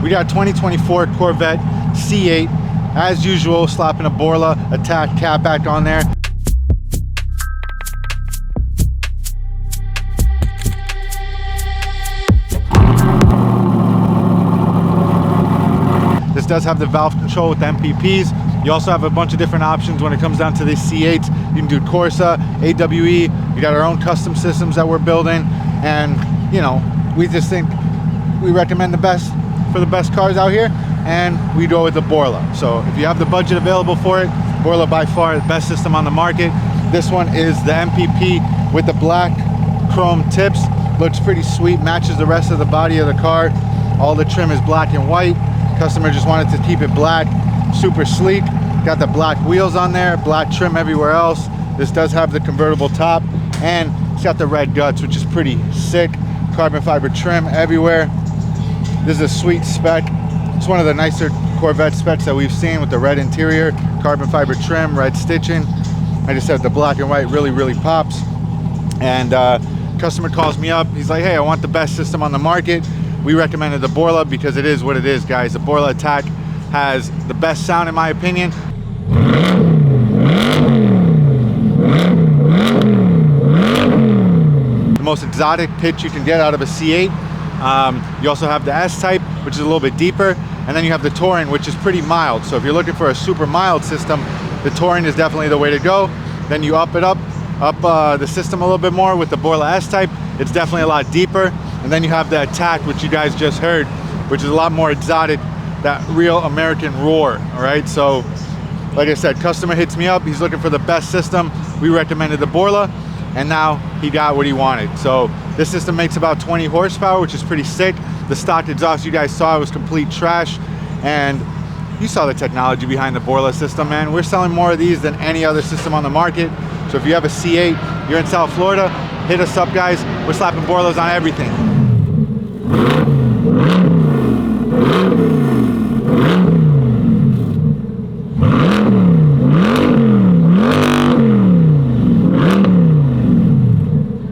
We got 2024 Corvette C8, as usual, slapping a Borla ATAK cap back on there. This does have the valve control with the MPPs. You also have a bunch of different options when it comes down to this C8. You can do Corsa, AWE. We got our own custom systems that we're building, and you know, we just think we recommend the best for the best cars out here, and we go with the Borla. So if you have the budget available for it, Borla by far the best system on the market. This one is the MPP with the black chrome tips. Looks pretty sweet, matches the rest of the body of the car. All the trim is black and white. Customer just wanted to keep it black, super sleek. Got the black wheels on there, black trim everywhere else. This does have the convertible top, and it's got the red guts, which is pretty sick. Carbon fiber trim everywhere. This is a sweet spec. It's one of the nicer Corvette specs that we've seen, with the red interior, carbon fiber trim, red stitching. I just said the black and white really pops. And customer calls me up. He's like, hey, I want the best system on the market. We recommended the Borla because it is what it is, guys. The Borla ATAK has the best sound, in my opinion. The most exotic pitch you can get out of a C8. You also have the S-Type, which is a little bit deeper, and then you have the Touring, which is pretty mild. So if you're looking for a super mild system, the Touring is definitely the way to go. Then you up the system a little bit more with the Borla S-Type. It's definitely a lot deeper. And then you have the ATAK, which you guys just heard, which is a lot more exotic, that real American roar, all right? So, like I said, customer hits me up, he's looking for the best system. We recommended the Borla, and now he got what he wanted. So this system makes about 20 horsepower, which is pretty sick. The stock exhaust you guys saw was complete trash, and you saw the technology behind the Borla system, man. We're selling more of these than any other system on the market. So if you have a C8, you're in South Florida, hit us up, guys. We're slapping Borlas on everything.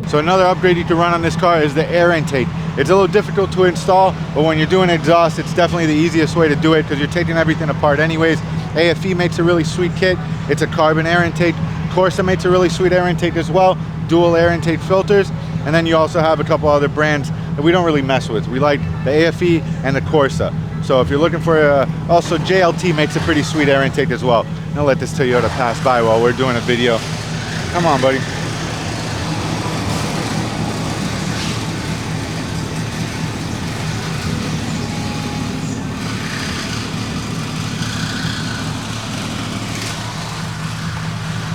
So another upgrade you can run on this car is the air intake. It's a little difficult to install, but when you're doing exhaust, it's definitely the easiest way to do it because you're taking everything apart anyways. AFE makes a really sweet kit. It's a carbon air intake. Corsa makes a really sweet air intake as well. Dual air intake filters. And then you also have a couple other brands that we don't really mess with. We like the AFE and the Corsa. So if you're looking for also JLT makes a pretty sweet air intake as well. I'm gonna let this Toyota pass by while we're doing a video. Come on, buddy.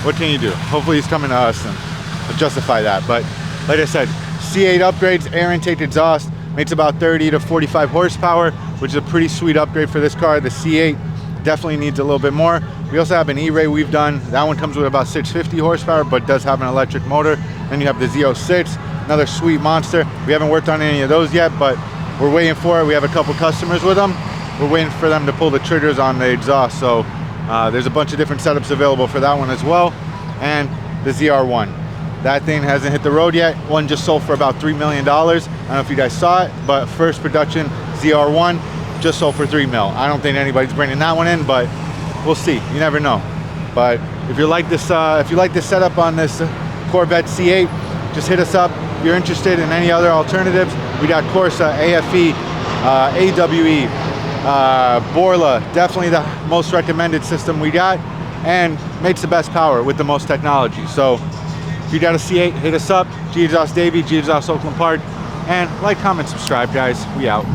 What can you do? Hopefully he's coming to us and we'll justify that. But like I said, C8 upgrades, air intake exhaust, makes about 30 to 45 horsepower, which is a pretty sweet upgrade for this car. The C8 definitely needs a little bit more. We also have an E-Ray we've done. That one comes with about 650 horsepower, but does have an electric motor. Then you have the Z06, another sweet monster. We haven't worked on any of those yet, but we're waiting for it. We have a couple customers with them. We're waiting for them to pull the triggers on the exhaust. So there's a bunch of different setups available for that one as well. And the ZR1. That thing hasn't hit the road yet. One just sold for about $3 million. I don't know if you guys saw it, but first production ZR1 just sold for $3 million. I don't think anybody's bringing that one in, but we'll see. You never know. But if you like this setup on this Corvette C8, just hit us up. If you're interested in any other alternatives, we got Corsa, AFE, AWE, Borla, definitely the most recommended system we got, and makes the best power with the most technology. So if you got a C8, hit us up. Gexhaust Davey, Gexhaust Oakland Park, and like, comment, subscribe, guys. We out.